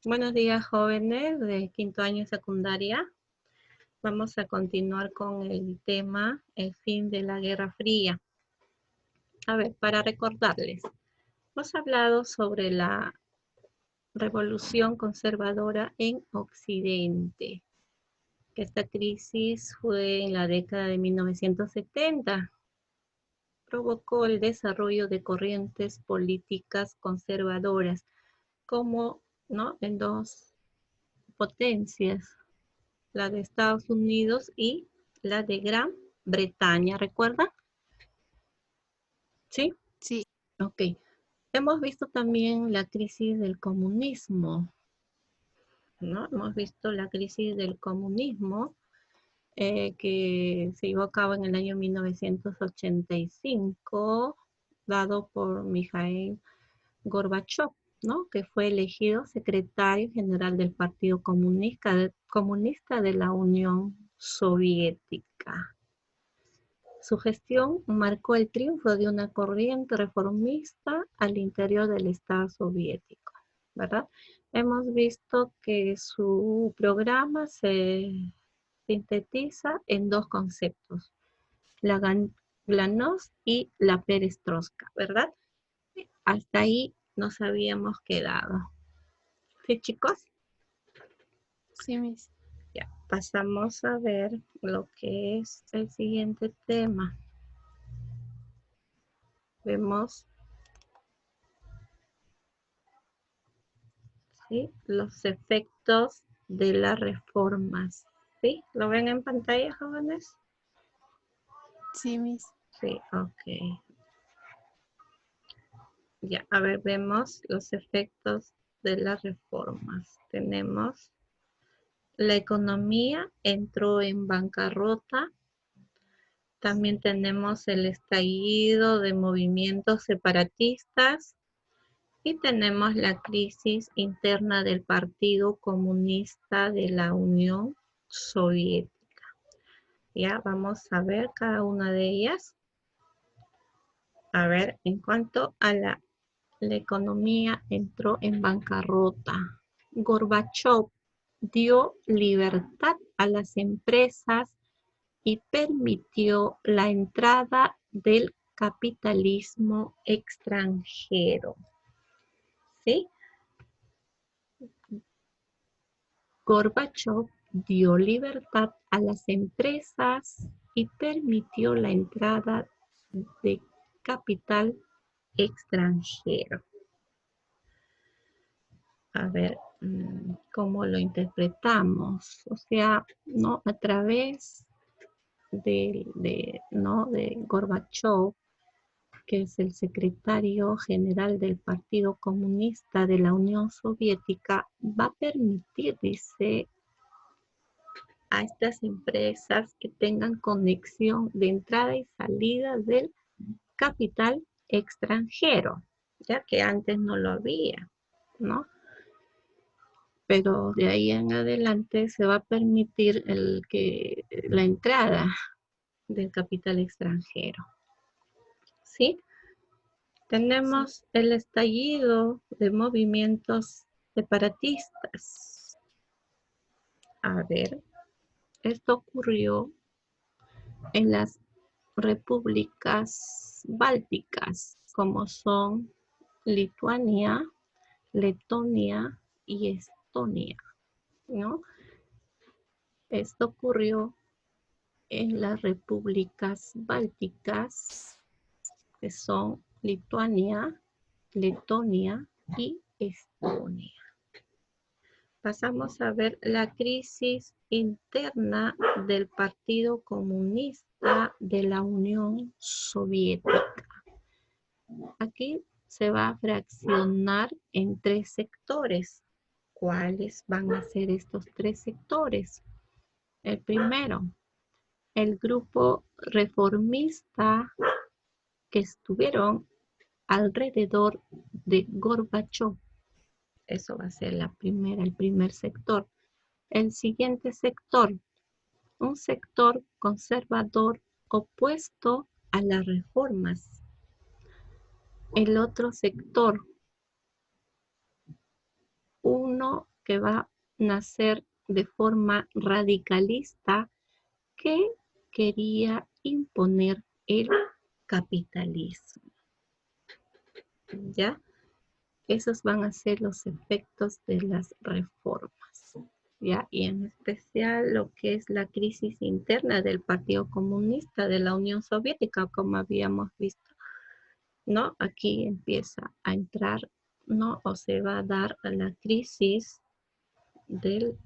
Buenos días, jóvenes de quinto año secundaria. Vamos a continuar con el tema El fin de la Guerra Fría. A ver, para recordarles, hemos hablado sobre la revolución conservadora en Occidente, que esta crisis fue en la década de 1970. Provocó el desarrollo de corrientes políticas conservadoras, como ¿no? en dos potencias, la de Estados Unidos y la de Gran Bretaña, ¿recuerdan? Sí, Sí, ok. Hemos visto también la crisis del comunismo, ¿no? Hemos visto la crisis del comunismo que se llevó a cabo en el año 1985, dado por Mikhail Gorbachev, ¿no? Que fue elegido secretario general del Partido Comunista de la Unión Soviética. Su gestión marcó el triunfo de una corriente reformista al interior del Estado soviético, ¿verdad? Hemos visto que su programa se sintetiza en dos conceptos, la glasnost y la perestroika, ¿verdad? Hasta ahí nos habíamos quedado. ¿Sí, chicos? sí, Miss. Ya, pasamos a ver lo que es el siguiente tema. Vemos, ¿sí?, los efectos de las reformas. ¿Sí? ¿Lo ven en pantalla, jóvenes? Sí, Miss. Sí, ok. Ya, a ver, vemos los efectos de las reformas. Tenemos la economía entró en bancarrota. También tenemos el estallido de movimientos separatistas y tenemos la crisis interna del Partido Comunista de la Unión Soviética. Ya vamos a ver cada una de ellas. A ver, en cuanto a la economía entró en bancarrota. Gorbachev dio libertad a las empresas y permitió la entrada del capitalismo extranjero. ¿Sí? Gorbachev dio libertad a las empresas y permitió la entrada de capital extranjero. A ver cómo lo interpretamos. O sea, ¿no? A través ¿no? de Gorbachev, que es el secretario general del Partido Comunista de la Unión Soviética, va a permitir, dice, a estas empresas que tengan conexión de entrada y salida del capital extranjero, ya que antes no lo había, ¿no? Pero de ahí en adelante se va a permitir la entrada del capital extranjero, ¿sí? Sí, Tenemos el estallido de movimientos separatistas. A ver, esto ocurrió en las repúblicas bálticas, como son Lituania, Letonia y Estonia, ¿no? Esto ocurrió en las repúblicas bálticas, que son Lituania, Letonia y Estonia. Pasamos a ver la crisis interna del Partido Comunista de la Unión Soviética. Aquí se va a fraccionar en tres sectores. ¿Cuáles van a ser estos tres sectores? El primero, el grupo reformista que estuvieron alrededor de Gorbachev. Eso va a ser el primer sector. El siguiente sector, un sector conservador opuesto a las reformas. El otro sector, uno que va a nacer de forma radicalista que quería imponer el capitalismo. ¿Ya? Esos van a ser los efectos de las reformas. ¿Ya? Y en especial lo que es la crisis interna del Partido Comunista de la Unión Soviética, como habíamos visto, ¿no? Aquí empieza a entrar, ¿no? O se va a dar la crisis del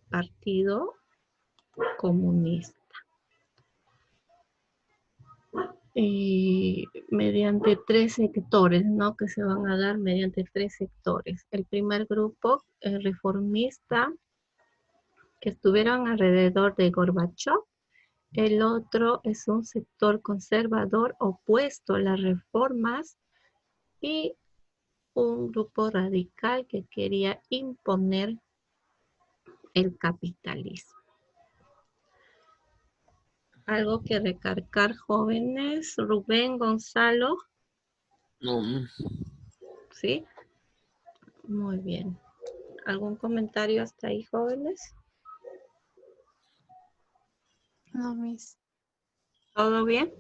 Partido Comunista. Y mediante 3 sectores, ¿no? Que se van a dar mediante 3 sectores. El primer grupo, el reformista, que estuvieron alrededor de Gorbachov. El otro es un sector conservador opuesto a las reformas y un grupo radical que quería imponer el capitalismo. Algo que recargar, jóvenes. Rubén, Gonzalo. No. ¿Sí? Muy bien. ¿Algún comentario hasta ahí, jóvenes? No, Miss. ¿Todo bien?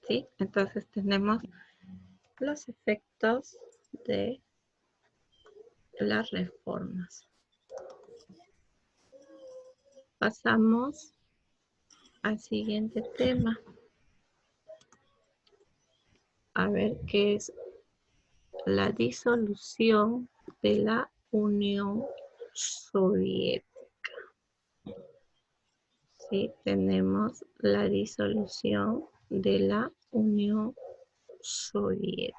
Sí, entonces tenemos los efectos de las reformas. Pasamos al siguiente tema. A ver qué es la disolución de la Unión Soviética. Sí, tenemos la disolución de la Unión Soviética.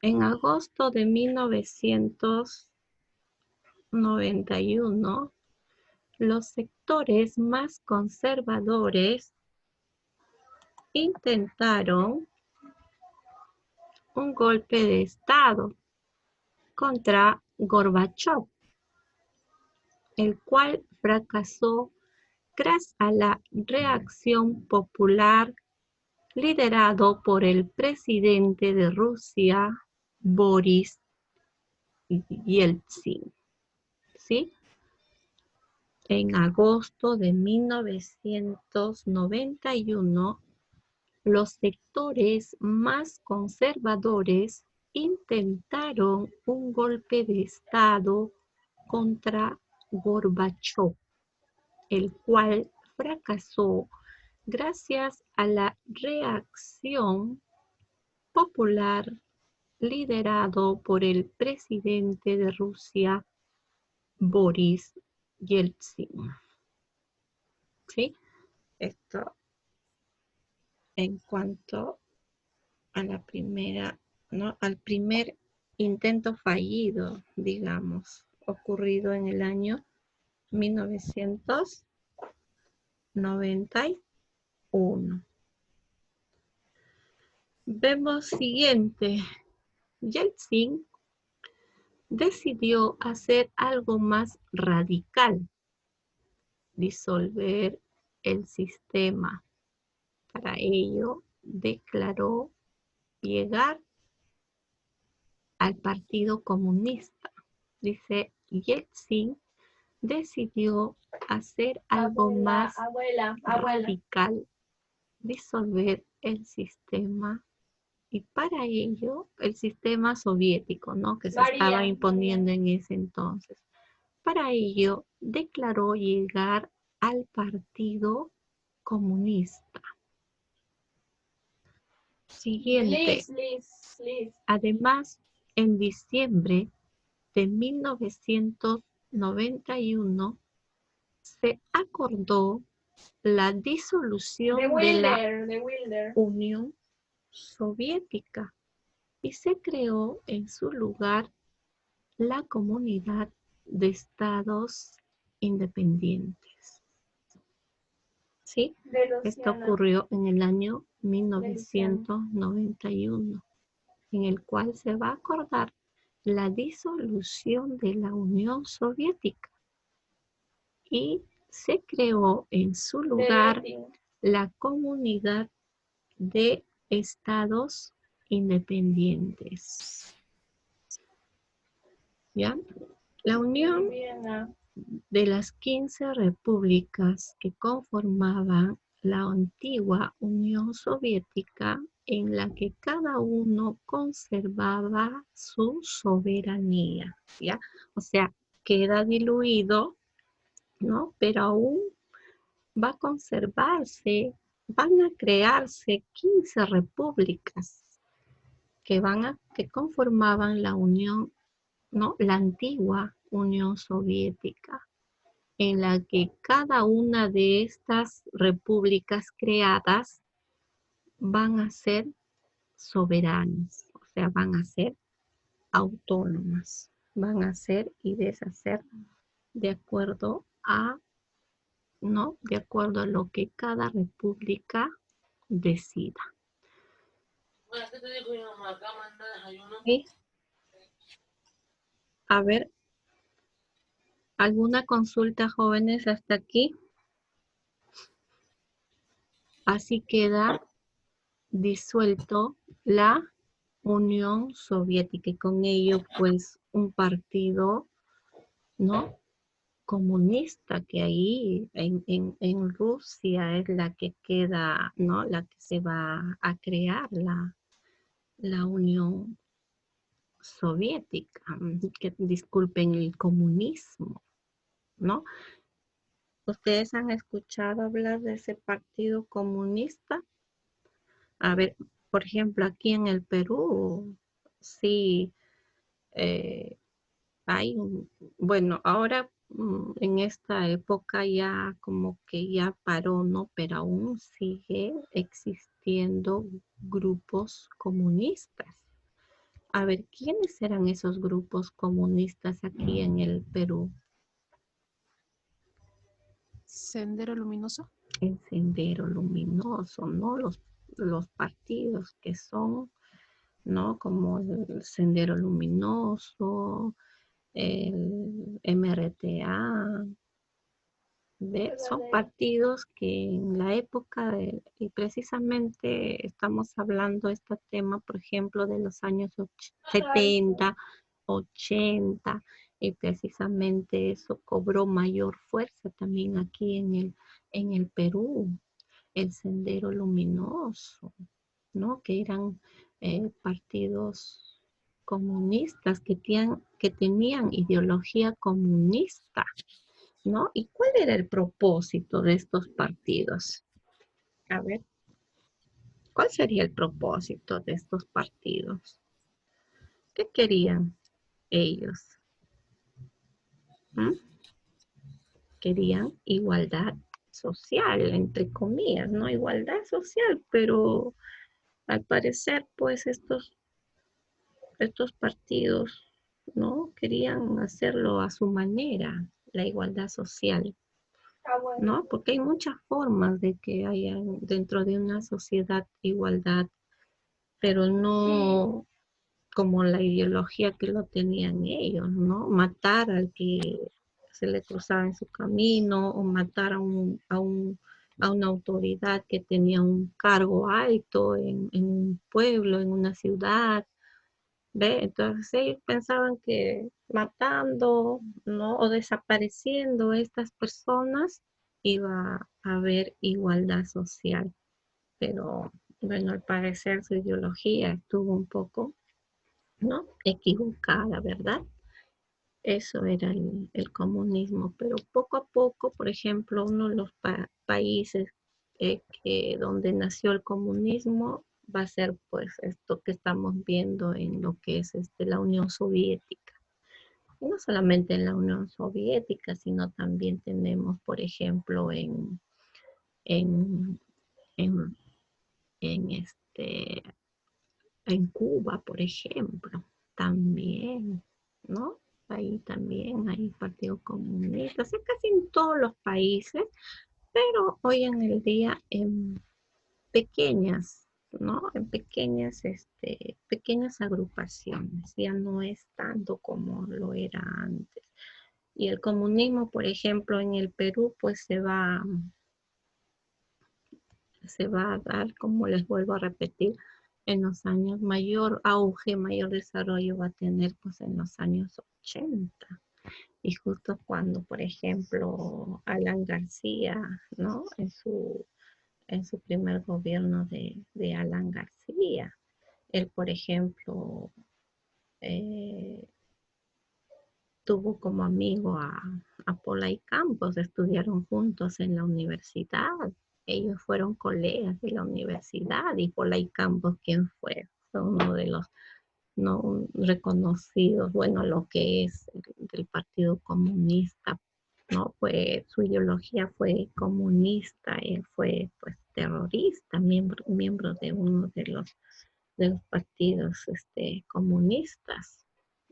En agosto de 1991, los sectores más conservadores intentaron un golpe de Estado contra Gorbachov, el cual fracasó gracias a la reacción popular liderado por el presidente de Rusia, Boris Yeltsin. ¿Sí? En agosto de 1991, los sectores más conservadores intentaron un golpe de Estado contra Gorbachov, el cual fracasó gracias a la reacción popular liderado por el presidente de Rusia, Boris Yeltsin. ¿Sí? Esto en cuanto a la primera, ¿no? Al primer intento fallido, digamos, ocurrido en el año 1991. Vemos siguiente. Yeltsin decidió hacer algo más radical, disolver el sistema. Para ello, declaró llegar al Partido Comunista. Dice, Yeltsin decidió hacer algo más radical, disolver el sistema, y para ello, el sistema soviético, ¿no? Que se estaba imponiendo en ese entonces. Para ello, declaró llegar al Partido Comunista. Siguiente. Además, en diciembre de 1991 se acordó la disolución de la Unión Soviética y se creó en su lugar la Comunidad de Estados Independientes. ¿Sí? Esto ocurrió en el año 1991, en el cual se va a acordar la disolución de la Unión Soviética y se creó en su lugar la Comunidad de estados independientes. ¿Ya? La unión de las 15 repúblicas que conformaban la antigua Unión Soviética, en la que cada uno conservaba su soberanía, ¿ya? O sea, queda diluido, ¿no? Pero aún va a conservarse, van a crearse 15 repúblicas que conformaban la Unión, ¿no? La antigua Unión Soviética, en la que cada una de estas repúblicas creadas van a ser soberanas, o sea, van a ser autónomas, van a hacer y deshacer de acuerdo a, ¿no? De acuerdo a lo que cada república decida. ¿Sí? A ver, ¿alguna consulta, jóvenes, hasta aquí? Así queda disuelto la Unión Soviética y con ello pues un partido, ¿no? Comunista que ahí en Rusia es la que queda, ¿no? La que se va a crear la Unión Soviética, que disculpen el comunismo, ¿no? ¿Ustedes han escuchado hablar de ese partido comunista? A ver, por ejemplo, aquí en el Perú, sí, eh, hay un, bueno, ahora en esta época ya como que ya paró, ¿no? Pero aún sigue existiendo grupos comunistas. A ver, ¿quiénes eran esos grupos comunistas aquí en el Perú? Sendero Luminoso. El Sendero Luminoso, ¿no? Los partidos que son, ¿no? Como el Sendero Luminoso, el MRTA, son partidos que en la época y precisamente estamos hablando de este tema, por ejemplo, de los años 70, 80, y precisamente eso cobró mayor fuerza también aquí en el Perú, el Sendero Luminoso, ¿no? Que eran partidos comunistas que tenían ideología comunista, ¿no? ¿Y cuál era el propósito de estos partidos? A ver, ¿cuál sería el propósito de estos partidos? ¿Qué querían ellos? ¿Mm? Querían igualdad social, entre comillas, ¿no? Igualdad social, pero al parecer, pues estos partidos, ¿no? Querían hacerlo a su manera, la igualdad social, ¿no? Porque hay muchas formas de que haya dentro de una sociedad igualdad, pero no como la ideología que lo tenían ellos, ¿no? Matar al que se le cruzaba en su camino o matar a una autoridad que tenía un cargo alto en un pueblo, en una ciudad, ¿ve? Entonces ellos pensaban que matando, ¿no? O desapareciendo a estas personas iba a haber igualdad social. Pero bueno, al parecer su ideología estuvo un poco, ¿no? Equivocada, ¿verdad? Eso era el comunismo, pero poco a poco, por ejemplo, uno de los países donde nació el comunismo va a ser pues esto que estamos viendo en lo que es la Unión Soviética. Y no solamente en la Unión Soviética, sino también tenemos, por ejemplo, en, en, en en Cuba, por ejemplo, también, ¿no? Ahí también hay Partido Comunista, o sea, casi en todos los países, pero hoy en el día en pequeñas, ¿no? En pequeñas agrupaciones, ya no es tanto como lo era antes. Y el comunismo, por ejemplo, en el Perú, pues se va a dar, como les vuelvo a repetir, en los años mayor auge, mayor desarrollo va a tener pues en los años 80. Y justo cuando, por ejemplo, Alan García, ¿no? En su primer gobierno de Alan García, él, por ejemplo, eh, tuvo como amigo a Pola Campos, estudiaron juntos en la universidad. Ellos fueron colegas de la universidad y Pola Campos, ¿quién fue? Fue uno de los no reconocidos, bueno, lo que es del Partido Comunista, ¿no? Su ideología fue comunista, él fue pues terrorista, miembro de uno de los partidos comunistas,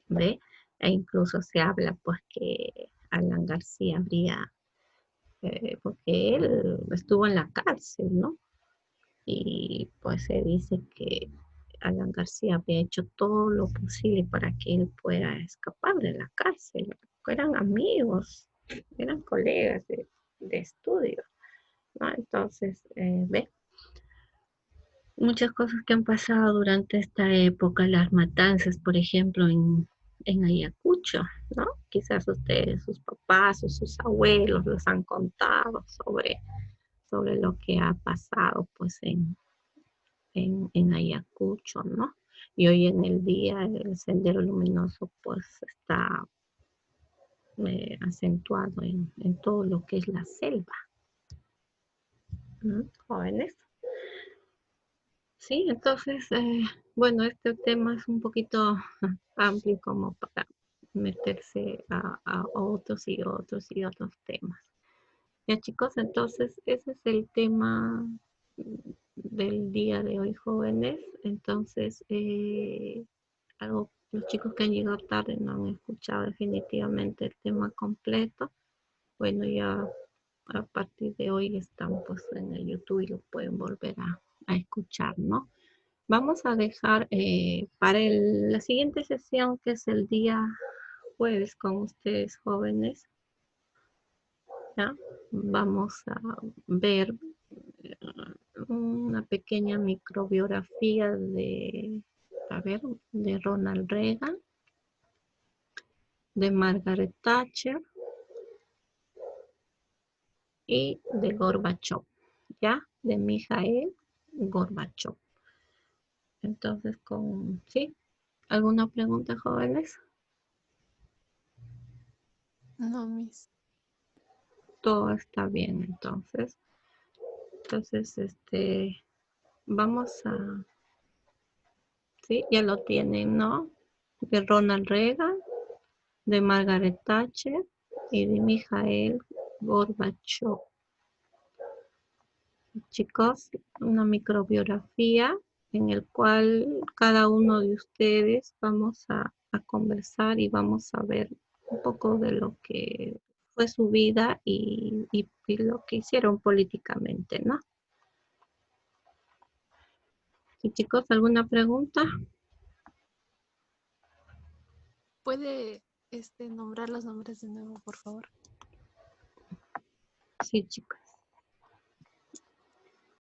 ¿ve? E incluso se habla pues que Alan García habría, porque él estuvo en la cárcel, ¿no? Y pues se dice que Alan García había hecho todo lo posible para que él pueda escapar de la cárcel. Eran amigos, eran colegas de estudio, ¿no? Entonces, ve, muchas cosas que han pasado durante esta época, las matanzas, por ejemplo, en Ayacucho, ¿no? Quizás ustedes, sus papás o sus abuelos los han contado sobre lo que ha pasado, pues, en Ayacucho, ¿no? Y hoy en el día el sendero luminoso pues está acentuado en todo lo que es la selva. ¿Mm? Jóvenes. Sí, entonces, bueno, este tema es un poquito amplio como para meterse a otros y otros y otros temas. Ya chicos, entonces ese es el tema del día de hoy, jóvenes. Entonces, los chicos que han llegado tarde no han escuchado definitivamente el tema completo. Bueno, ya a partir de hoy están pues en el YouTube y lo pueden volver a escuchar, ¿no? Vamos a dejar para la siguiente sesión, que es el día jueves con ustedes, jóvenes, ¿ya? Vamos a ver una pequeña microbiografía de Ronald Reagan, de Margaret Thatcher y de Gorbachev, ¿ya? De Mikhail Gorbachev. Entonces, ¿sí? ¿Alguna pregunta, jóvenes? No, Miss. Todo está bien, entonces. Entonces, vamos sí, ya lo tienen, ¿no? De Ronald Reagan, de Margaret Thatcher y de Mikhail Gorbachev. Chicos, una microbiografía en el cual cada uno de ustedes vamos a conversar y vamos a ver un poco de lo que fue su vida y lo que hicieron políticamente, ¿no? Sí, chicos, ¿alguna pregunta? ¿Puede nombrar los nombres de nuevo, por favor? Sí, chicos.